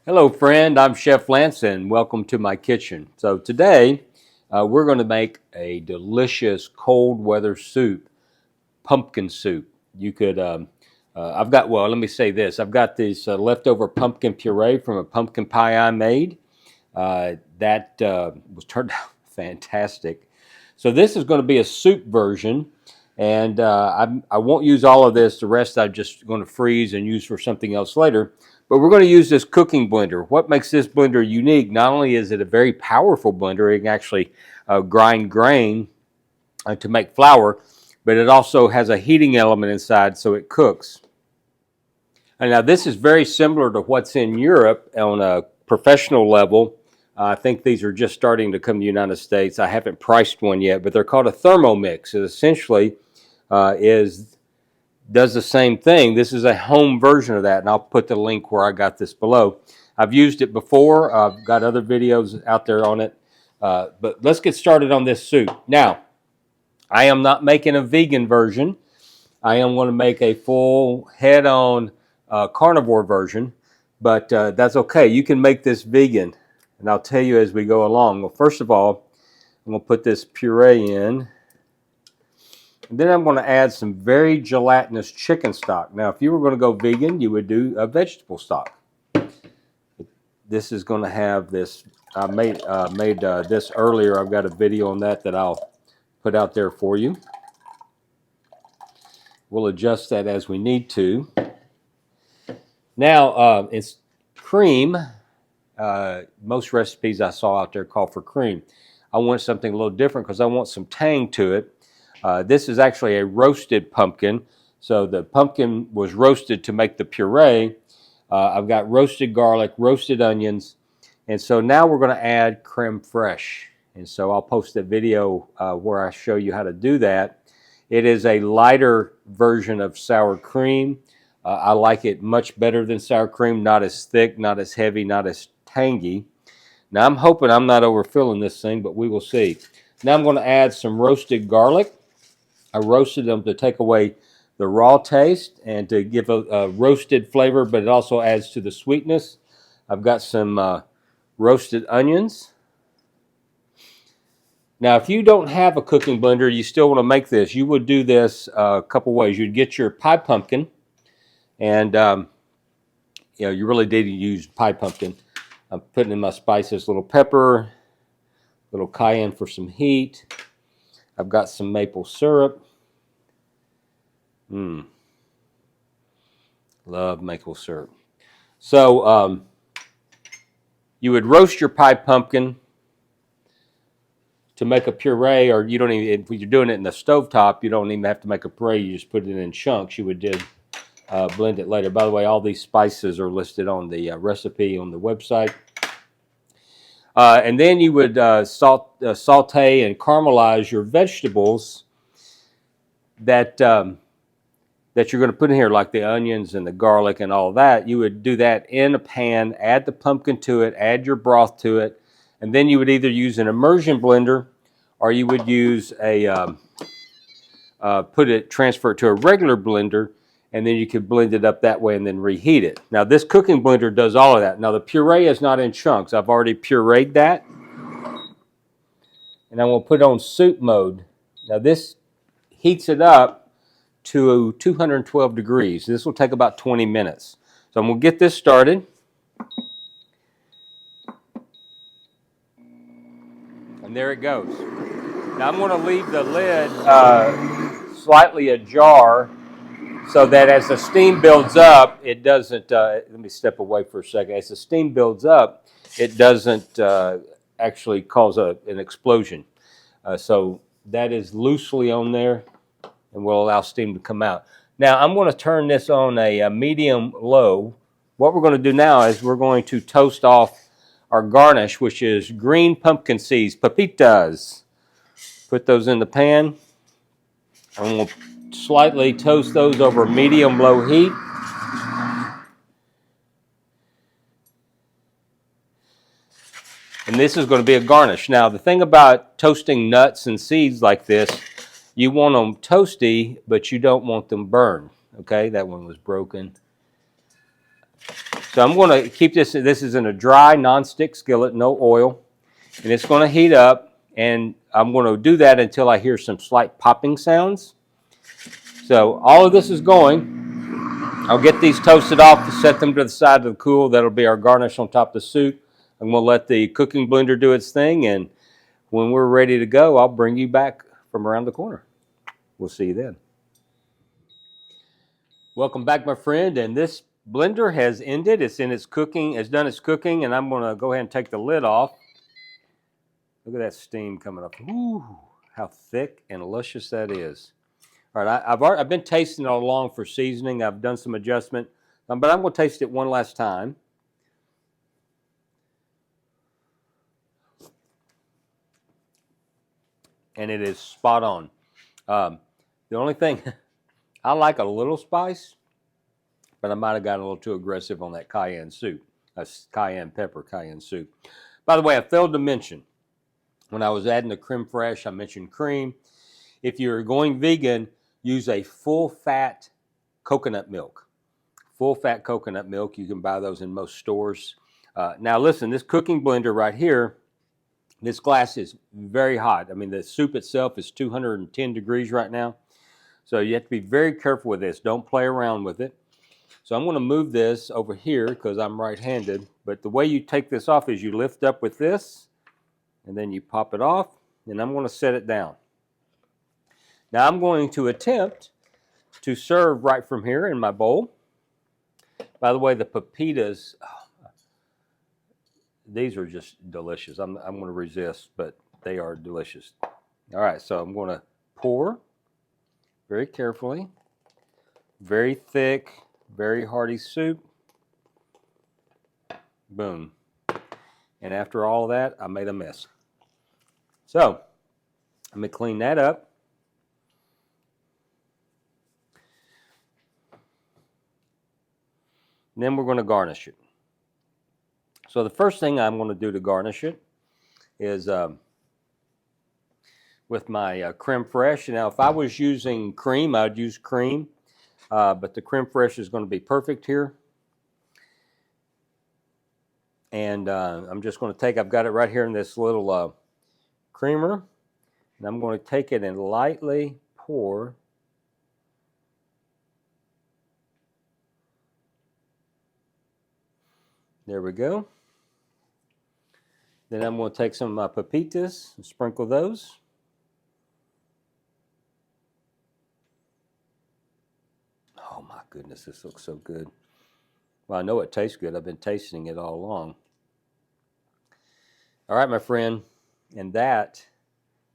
Hello friend, I'm Chef Lance and welcome to my kitchen. So today we're going to make a delicious cold weather soup, pumpkin soup. You could, let me say this. I've got this leftover pumpkin puree from a pumpkin pie I made. That was turned out fantastic. So this is going to be a soup version. And I won't use all of this. The rest I'm just going to freeze and use for something else later. But we're going to use this cooking blender. What makes this blender unique, not only is it a very powerful blender, it can actually grind grain to make flour, but it also has a heating element inside so it cooks. And now this is very similar to what's in Europe on a professional level. I think these are just starting to come to the United States. I haven't priced one yet, but they're called a Thermomix. It essentially does the same thing. This is a home version of that, and I'll put the link where I got this below. I've used it before. I've got other videos out there on it. But let's get started on this soup. Now, I am not making a vegan version. I am going to make a full head-on carnivore version, but that's okay. You can make this vegan, and I'll tell you as we go along. Well, first of all, I'm going to put this puree in. And then I'm going to add some very gelatinous chicken stock. Now, if you were going to go vegan, you would do a vegetable stock. This is going to have this. I made this earlier. I've got a video on that I'll put out there for you. We'll adjust that as we need to. Now, it's cream. Most recipes I saw out there call for cream. I want something a little different because I want some tang to it. This is actually a roasted pumpkin. So the pumpkin was roasted to make the puree. I've got roasted garlic, roasted onions. And so now we're going to add creme fraiche. And so I'll post a video where I show you how to do that. It is a lighter version of sour cream. I like it much better than sour cream. Not as thick, not as heavy, not as tangy. Now I'm hoping I'm not overfilling this thing, but we will see. Now I'm going to add some roasted garlic. I roasted them to take away the raw taste and to give a roasted flavor, but it also adds to the sweetness. I've got some roasted onions. Now, if you don't have a cooking blender, you still want to make this. You would do this a couple ways. You'd get your pie pumpkin, and you really did use pie pumpkin. I'm putting in my spices, little pepper, little cayenne for some heat. I've got some maple syrup. Love maple syrup. So you would roast your pie pumpkin to make a puree, or you don't even, if you're doing it in the stovetop, you don't even have to make a puree. You just put it in chunks. You would blend it later. By the way, all these spices are listed on the recipe on the website. And then you would saute and caramelize your vegetables that you're going to put in here, like the onions and the garlic and all that. You would do that in a pan, add the pumpkin to it, add your broth to it, and then you would either use an immersion blender or you would use transfer it to a regular blender, and then you could blend it up that way and then reheat it. Now this cooking blender does all of that. Now the puree is not in chunks. I've already pureed that. And I'm going to put it on soup mode. Now this heats it up to 212 degrees. This will take about 20 minutes. So I'm going to get this started. And there it goes. Now I'm going to leave the lid slightly ajar so that as the steam builds up, it doesn't, let me step away for a second. As the steam builds up, it doesn't actually cause an explosion. So that is loosely on there and will allow steam to come out. Now I'm going to turn this on a medium low. What we're going to do now is we're going to toast off our garnish, which is green pumpkin seeds, pepitas. Put those in the pan. I'm going to slightly toast those over medium-low heat. And this is going to be a garnish. Now, the thing about toasting nuts and seeds like this, you want them toasty, but you don't want them burned. Okay, that one was broken. So I'm going to keep this is in a dry non-stick skillet, no oil, and it's going to heat up, and I'm going to do that until I hear some slight popping sounds. So all of this is going. I'll get these toasted off, set them to the side of the cool. That'll be our garnish on top of the soup. I'm going to let the cooking blender do its thing, and when we're ready to go, I'll bring you back from around the corner. We'll see you then. Welcome back, my friend, and this blender has ended. It's in its cooking, it's done its cooking, and I'm going to go ahead and take the lid off. Look at that steam coming up. Ooh, how thick and luscious that is. All right, I've been tasting it all along for seasoning. I've done some adjustment, but I'm going to taste it one last time. And it is spot on. The only thing, I like a little spice, but I might have gotten a little too aggressive on that cayenne soup, cayenne pepper, cayenne soup. By the way, I failed to mention, when I was adding the creme fraiche, I mentioned cream. If you're going vegan, use a full-fat coconut milk. Full-fat coconut milk, you can buy those in most stores. Now listen, this cooking blender right here, this glass is very hot. I mean, the soup itself is 210 degrees right now. So you have to be very careful with this. Don't play around with it. So I'm going to move this over here because I'm right-handed. But the way you take this off is you lift up with this, and then you pop it off, and I'm going to set it down. Now I'm going to attempt to serve right from here in my bowl. By the way, the pepitas, these are just delicious. I'm going to resist, but they are delicious. All right, so I'm going to pour very carefully. Very thick, very hearty soup. Boom. And after all that, I made a mess. So, let me clean that up. And then we're going to garnish it. So the first thing I'm going to do to garnish it is with my creme fraiche. Now, if I was using cream, I'd use cream. But the creme fraiche is going to be perfect here. And I'm just going to take, I've got it right here in this little creamer. And I'm going to take it and lightly pour there we go. Then I'm going to take some of my pepitas and sprinkle those. Oh my goodness, this looks so good. Well, I know it tastes good. I've been tasting it all along. All right, my friend, and that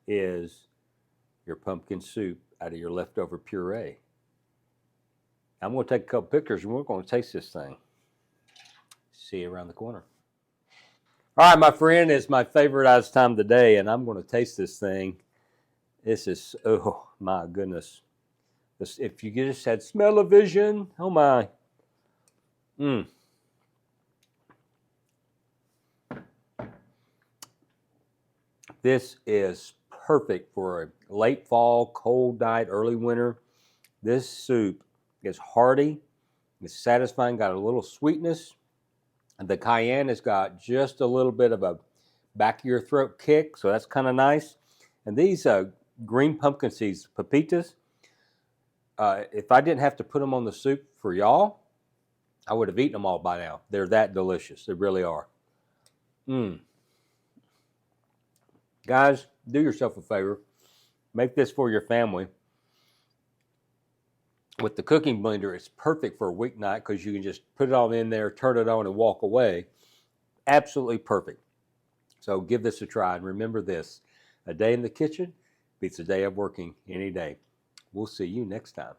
is your pumpkin soup out of your leftover puree. I'm going to take a couple pictures and we're going to taste this thing. See you around the corner. All right, my friend, it's my favorite time of the day, and I'm going to taste this thing. This is, oh my goodness. This, if you just had smell-o-vision, oh my. This is perfect for a late fall, cold night, early winter. This soup is hearty, it's satisfying, got a little sweetness. And the cayenne has got just a little bit of a back of your throat kick, so that's kind of nice. And these green pumpkin seeds, pepitas, if I didn't have to put them on the soup for y'all, I would have eaten them all by now. They're that delicious. They really are. Guys, do yourself a favor. Make this for your family. With the cooking blender, it's perfect for a weeknight because you can just put it all in there, turn it on, and walk away. Absolutely perfect. So give this a try. And remember this, a day in the kitchen beats a day of working any day. We'll see you next time.